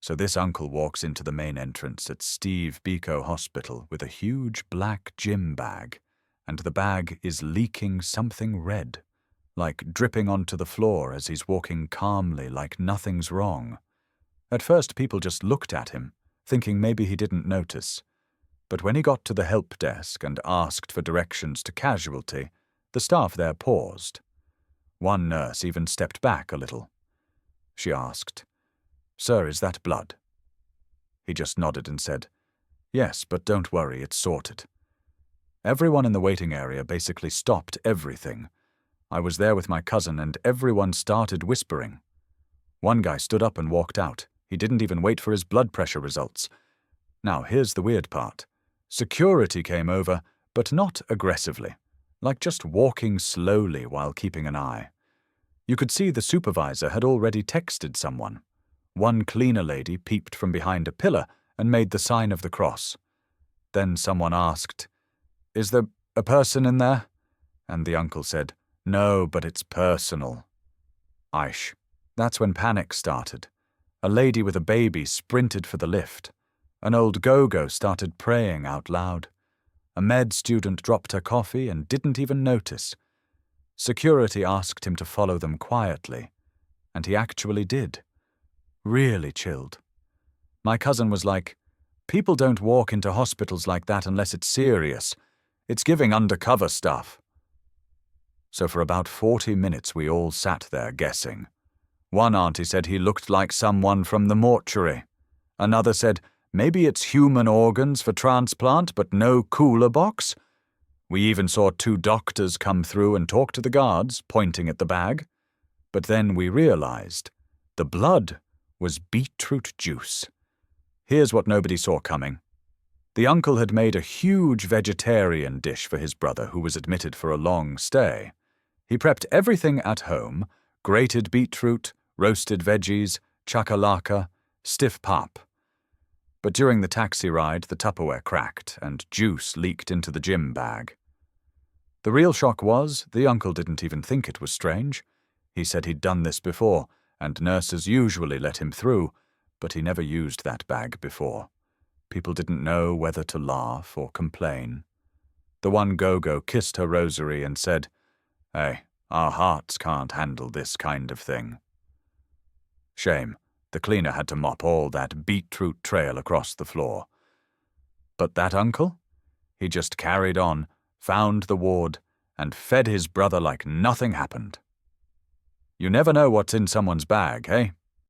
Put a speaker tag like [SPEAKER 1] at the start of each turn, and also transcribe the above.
[SPEAKER 1] So this uncle walks into the main entrance at Steve Biko Hospital with a huge black gym bag, and the bag is leaking something red, like dripping onto the floor as he's walking calmly like nothing's wrong. At first people just looked at him, thinking maybe he didn't notice. But when he got to the help desk and asked for directions to casualty, the staff there paused. One nurse even stepped back a little. She asked, "Sir, is that blood?" He just nodded and said, "Yes, but don't worry, it's sorted." Everyone in the waiting area basically stopped everything. I was there with my cousin and everyone started whispering. One guy stood up and walked out. He didn't even wait for his blood pressure results. Now, here's the weird part. Security came over, but not aggressively, like just walking slowly while keeping an eye. You could see the supervisor had already texted someone. One cleaner lady peeped from behind a pillar and made the sign of the cross. Then someone asked, "Is there a person in there?" And the uncle said, "No, but it's personal." Aish. That's when panic started. A lady with a baby sprinted for the lift. An old go-go started praying out loud. A med student dropped her coffee and didn't even notice. Security asked him to follow them quietly, and he actually did. Really chilled. My cousin was like, "People don't walk into hospitals like that unless it's serious. It's giving undercover stuff." So for about 40 minutes we all sat there guessing. One auntie said he looked like someone from the mortuary. Another said, maybe it's human organs for transplant but no cooler box. We even saw 2 doctors come through and talk to the guards, pointing at the bag. But then we realized the blood was beetroot juice. Here's what nobody saw coming. The uncle had made a huge vegetarian dish for his brother who was admitted for a long stay. He prepped everything at home: grated beetroot, roasted veggies, chakalaka, stiff pap. But during the taxi ride, the Tupperware cracked and juice leaked into the gym bag. The real shock was the uncle didn't even think it was strange. He said he'd done this before, and nurses usually let him through, but he never used that bag before. People didn't know whether to laugh or complain. The one go-go kissed her rosary and said, "Hey, our hearts can't handle this kind of thing." Shame. The cleaner had to mop all that beetroot trail across the floor. But that uncle? He just carried on, found the ward, and fed his brother like nothing happened. You never know what's in someone's bag, eh?